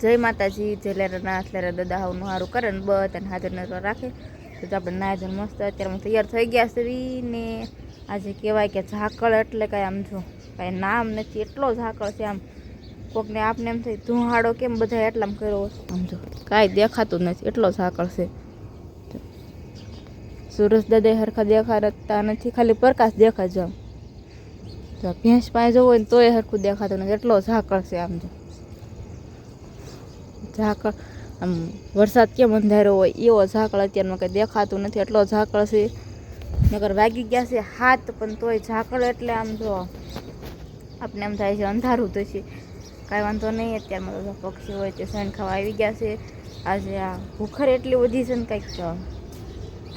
જય માતાજી, જય લેરાનાથ, લેરા દાદા હાવનું સારું કરે ને બધાને હાજર નજર રાખે. તો આપણે નાય ધોઈને મસ્ત અત્યારે તૈયાર થઈ ગયા છે ને આજે કહેવાય કે ઝાકળ એટલે કાંઈ આમ જો કાંઈ નામ નથી, એટલો ઝાકળ છે. આમ કોકને આપને એમ થાય ધુહાડો કેમ બધા એટલામાં કર્યો આમ જો કાંઈ દેખાતું નથી, એટલો ઝાકળ છે. સુરજ દાદા હરખા દેખાતા નથી, ખાલી પ્રકાશ દેખાય જો. ભેંસ પાસે જવું હોય ને તોય હરખું દેખાતું નથી, એટલો ઝાકળ છે. આમ જો ઝાકળ આમ વરસાદ કેમ અંધારો હોય એવો ઝાકળ અત્યારમાં કંઈ દેખાતું નથી, એટલો ઝાકળ છે. નકર વાગી ગયા છે 7 પણ તોય ઝાકળ એટલે આમ જો આપણે એમ થાય છે અંધારું તો છે, કાંઈ વાંધો નહીં. અત્યારમાં તો પક્ષી હોય તે સણ ખાવા આવી ગયા છે. આજે આ ભૂખર એટલી વધી છે ને કંઈક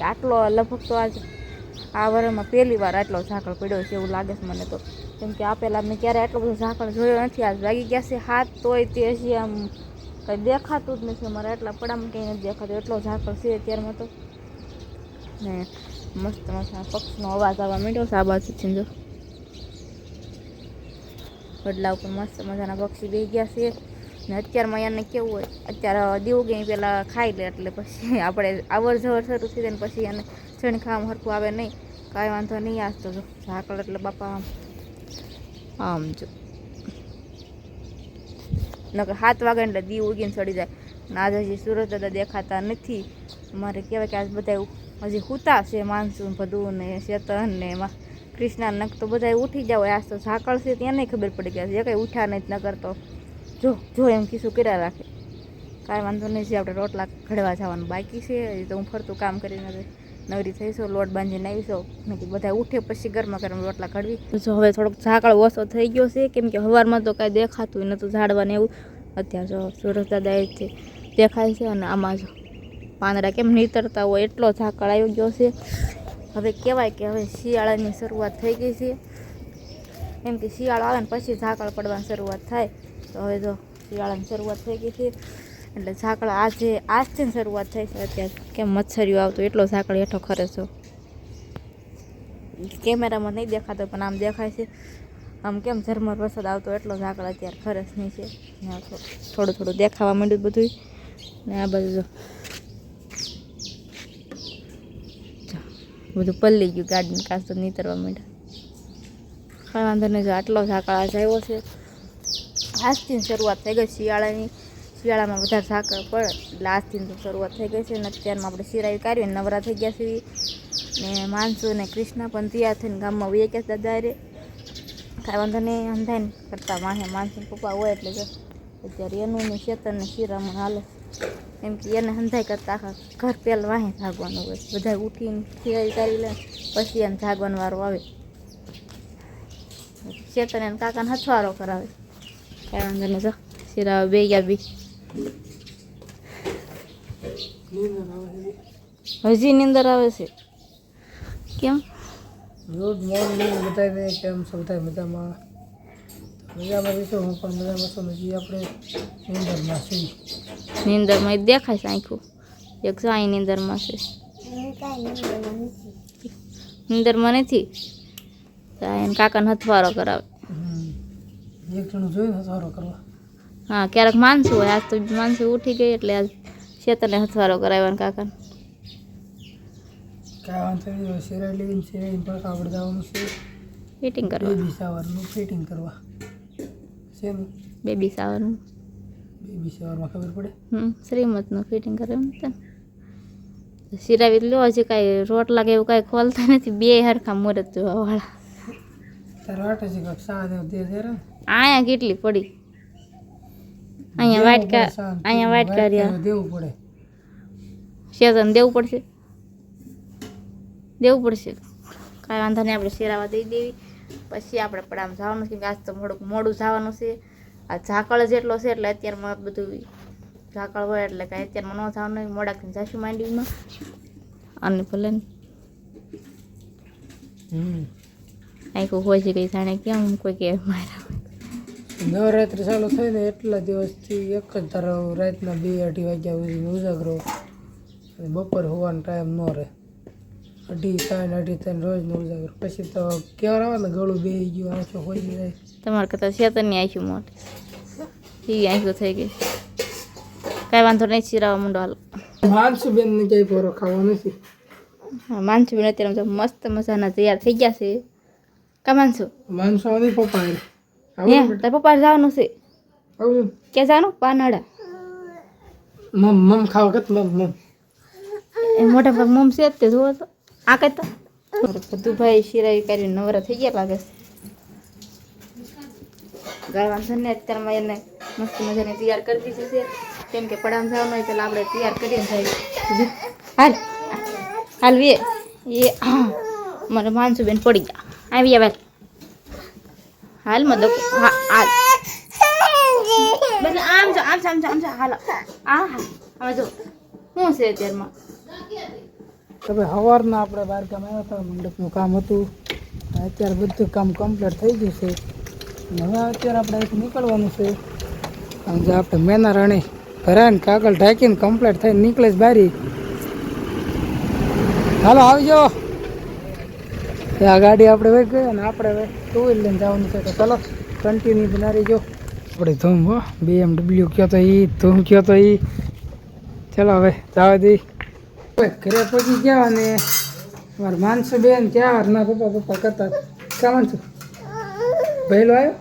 આટલો લગભગ તો આજે આ વર્ષમાં પહેલી વાર આટલો ઝાકળ પડ્યો છે એવું લાગે છે મને તો, કેમ કે આપેલા મેં ક્યારે આટલો બધો ઝાકળ જોયો નથી. આજ વાગી ગયા છે 7 તોય તે હજી આમ કંઈ દેખાતું જ નથી. અમારે આટલા પડામાં કંઈ નથી દેખાતું, એટલો ઝાકળ છે અત્યારમાં તો. ને મસ્ત મસ્ત પક્ષીનો અવાજ આવવા માંડ્યો છે આ બાજુથી જો. વડલા ઉપર મસ્ત મજાના પક્ષી બેસી ગયા છે. ને અત્યારમાં એને કેવું હોય, અત્યારે દીવું ગઈ પહેલાં ખાઈ લે એટલે પછી આપણે અવર જવર શરૂ થઈ જાય ને પછી એને ચણ ખાવામાં હરખું આવે નહીં. કાંઈ વાંધો નહીં. આજ તો જો ઝાકળ એટલે બાપા આમ જો નકર 7 વાગે એટલે દીવ ઉગીને ચડી જાય. ને આજે હજી સુરત દાદા દેખાતા નથી. મારે કહેવાય કે આજ બધા હજી સૂતા છે, માનસુન બધું ને ચેતન ને એમાં કૃષ્ણા નક તો બધા ઉઠી જાવ. આજ તો ઝાકળ છે ત્યાં ખબર પડી ગયા છે, કંઈ ઉઠ્યા નહીં ન કરતો જો એમ કીધું કર્યા રાખે. કાંઈ વાંધો નહીં છે. આપણે રોટલા ઘડવા જવાનું બાકી છે. હજી તો હું ફરતું કામ કરીને નવરી થઈશું, લોટ બાંધીને આવીશું. નથી બધા ઉઠે પછી ગરમા ગરમ રોટલા ઘડવી. જો હવે થોડોક ઝાકળ ઓછો થઈ ગયો છે, કેમ કે સવારમાં તો કાંઈ દેખાતું નહોતું ઝાડવાને એવું. અત્યારે જો સુરજ દાદા એ દેખાય છે. અને આમાં જો પાંદડા કેમ નીતરતા હોય એટલો ઝાકળ આવી ગયો છે. હવે કહેવાય કે હવે શિયાળાની શરૂઆત થઈ ગઈ છે, કેમ કે શિયાળો આવે ને પછી ઝાકળ પડવાની શરૂઆત થાય. તો હવે જો શિયાળાની શરૂઆત થઈ ગઈ છે એટલે ઝાકળ આજથી શરૂઆત થઈ છે. અત્યારે કેમ મચ્છરીઓ આવતો એટલો ઝાકળ હેઠો ખરે છો. કેમેરામાં નહીં દેખાતો પણ આમ દેખાય છે. આમ કેમ ઝરમર વરસાદ આવતો એટલો ઝાકળ અત્યારે ખરસ નહીં છે. થોડું થોડું દેખાવા માંડ્યું બધું. ને આ બધું બધું પલ્લી ગયું, ગાડીને કાચ તો નીતરવા માંડ્યા. કાંઈ વાંધો નહીં. જો આટલો ઝાકળ આજ આવ્યો છે. આજથી શરૂઆત થઈ ગઈ શિયાળાની. શિયાળામાં વધારે ઝાકળ પડે એટલે આજથી તો શરૂઆત થઈ ગઈ છે. ને અત્યારમાં આપણે શિરાવી કાઢીને નવરા થઈ ગયા છીએ. ને માનસુ ને કૃષ્ણા પણ તૈયાર થઈને ગામમાં વહી ગયા દાદા રે. કાંઈ વાંધો નહીં. અંધાઈ ને કરતા માનસુ પપ્પા હોય એટલે જો અત્યારે એનું ને ચેતન ને શિરામણ હાલે, કેમ કે એને હંધાઈ કરતા આખા ઘર પહેલાં વાહે જાગવાનું હોય. બધા ઉઠીને તૈયારી કરી લે પછી એને જાગવાનો વારો આવે. ચેતન એને કાકાને હથવારો કરાવે. કાંઈ વાંધો નહીં. જો શિરાવા બે ગયા બી હજી નીંદર આવે છે. કેમ ગુડ મોર્નિંગ બધાને, કેમ છો બધા? મજામાં રહીશું. હું પણ મજામાં છું. હજી આપણે નીંદરમાં છીએ. નીંદરમાં દેખાય છે આખું એક સાઈ નીંદરમાં છે. નીંદરમાં નથી. એને કાકાને હથવારો કરાવે. એક જણું જોઈને સારો કરવા. હા, ક્યારેક માનસું હોય. આજ તો માનસું ઉઠી ગઈ એટલે આજ ચેતને હથવારો કરાવ્યા કાકાને. કાંઈ વાંધો નહીં. સિરાઈ પર આપણે જવાનું છે ફિટિંગ કરવા. બેબી શાવરનું ફિટિંગ કરવા છે ને. બેબી શાવરનું બેબી શાવરમાં ખબર પડે. શ્રીમતનું ફિટિંગ કરે એમ ને. સિરાવી લો. હજી કાંઈ રોટલા કે એવું કાંઈ ખોલતા નથી. બે હરખા મુહૂર્ત જોવા વાળા. તારે વાટે છે કાંઈક શાહ દેવ દે છે. અહીંયા કેટલી પડી. અહીંયા વાટકા રહ્યા દેવું પડે. શેતન દેવું પડશે. કાંઈ વાંધો નહીં. આપણે શેરાવા દઈ દેવી પછી આપણે પડામાં જવાનું છે, કેમ કે આજ તો મોડું જવાનું છે. આ ઝાકળ જેટલો છે એટલે અત્યારમાં બધું ઝાકળ હોય એટલે કાંઈ અત્યારમાં ન જવાનું હોય. મોડાથી જાશું માંડવીમાં અને ભલે ને આખું હોય છે કંઈ જાણે કેમ કોઈ કે મારા નવરાત્રિ ચાલુ થાય ને એટલા દિવસથી એક જ ધારો રાતના 2-2:30 વાગ્યા સુધી ઉજાગરો. બપોર હોવાનો ટાઈમ ન રહે. 2:30 રોજનો ઉજાગરો. પછી તો કેવાર આવે ને ગળું બેસી ગયું, આંખો હોઈ જાય. તમારે કરતાં ચેતનની આંખી મોટી એ આંખો થઈ ગઈ. કાંઈ વાંધો નહીં, ચીરાવા માંડો હાલો. માનસુ બેન ને ક્યાંય પોરો ખાવા નથી. હા, માનસુ બેન અત્યારે તો મસ્ત મજાના તૈયાર થઈ ગયા છે. કા માનસુ? માનસુ આવની પપ્પા હે તાર પપ્પા જવાનું છે? આવું ક્યાં જવાનું? પાનાડા. મમ ખાવા કત મમ એ મોટા ભાગ મમ છે તે જોવો તો આ કહેતા બધું ભાઈ શિરાઈ કરી નવરા થઈ ગયા લાગે છે. ગાય વાંધો ને અત્યારમાં એને મસ્ત મજાની તૈયાર કરી દીધી છે. કેમ કે પડામ જવાનું હોય પેલા આપણે તૈયાર કરીએ જાય. હાલ હાલ વે એ મારે માનસુ બેન પડી ગયા આવી આવે. હાલ મદદ હા હાલ બસ આમ જો આમ હાલ આ હા હવે જો શું છે અત્યારમાં તો ભાઈ સવારના આપણે બહાર ગામ આવ્યા હતા, મંડપનું કામ હતું. અત્યારે બધું કામ કમ્પ્લીટ થઈ ગયું છે અને હવે અત્યારે આપણે અહીંથી નીકળવાનું છે. અને જે આપણે મેના રાણી ભરાઈને કાગળ ઢાંકીને કમ્પ્લીટ થઈને નીકળે છે બારી. હાલો આવી જાઓ. આ ગાડી આપણે વહી ગઈ અને આપણે હવે ટુ વ્હીલ લઈને જવાનું છે. તો ચાલો કન્ટિન્યુ બનાવી જો. આપણે ધૂમ હો BMW કયો તો ધૂમ કયો તો ચાલો હવે જવા દઈ. ઘરે પહોંચી ગયા અને મારા માનસુ બેન ક્યાં ના પપ્પા કરતા. ક્યાં માનસુ ભૈલો આવ્યો?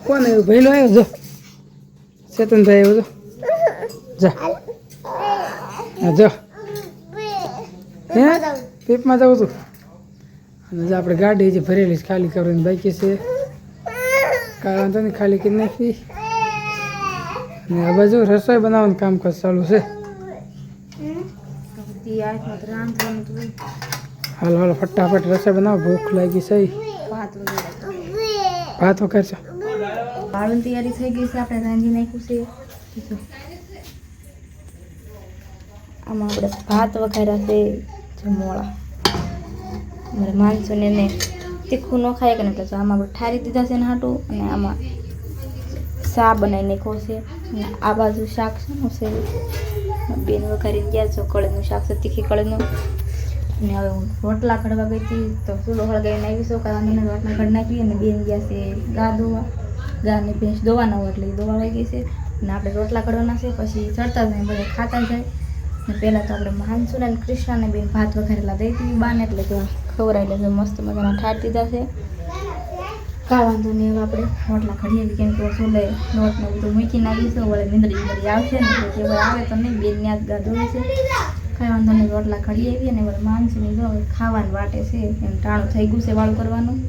કોણ આવ્યું? ભૈલો આવ્યો જો ચેતનભાઈ આવ્યો જો હા જો હે પીપમાં જવું છું. અને જો આપણે ગાડી જે ભરેલી છે ખાલી કરવાની બાકી છે. કાંઈ વાંધો નહીં, ખાલી કરી નાખી. અને આ બાજુ રસોઈ બનાવવાનું કામકાજ ચાલુ છે. હાલો હાલો ફટાફટ રસોઈ બનાવો, ભૂખ લાગી છે. ભાત વખર છો? વાળુની તૈયારી થઈ ગઈ છે, આપણે રાંધી નાખ્યું છે. આમાં આપણે ભાત વઘાર્યા છે જમોળા. મારે માનસુને એને તીખું ન ખાય કે ને એટલે આમાં આપણે ઠારી દીધા છે ને હાટું. અને આમાં શા બનાવી નાખ્યો છે. અને આ બાજુ શાક શાનું છે બેન વઘારીને ગયા છો, કળીનું શાક છે, તીખી કળીનું. અને હવે હું રોટલા ઘડવા ગઈ હતી તો ચૂલો હળગાવીને આવી છું, કારણ મને રોટલા ઘડી નાખી. અને બેન ગયા છે ગા દોવા, ગાને ભેંસ દોવાના હોય એટલે એ દોવા આવી ગઈ છે. અને આપણે રોટલા ઘડવાના છે, પછી ચડતા જાય બધા ખાતા જાય. અને પહેલાં તો આપણે માનસુને અને કૃષ્ણાને બેન ભાત વઘારેલા દઈ દીધી બાને, એટલે તો ખવડાવી એટલે મસ્ત મજાના ઠાર દીધા છે. કાંઈ વાંધો નહીં, હવે આપણે રોટલા ઘડીએ કેમ કે ચૂલે લોટને બધું મૂકી નાખીશું. વળે નીંદડી આવશે ને એટલે કોઈ આવે તો નહીં, બેન ન્યાજ ગા દોવે છે. કાંઈ વાંધો નહીં, રોટલા ઘડી આવી અને વળે માનસુની જો ખાવાનું વાટે છે. એમ ટાણું થઈ ગયું છે વાળું કરવાનું.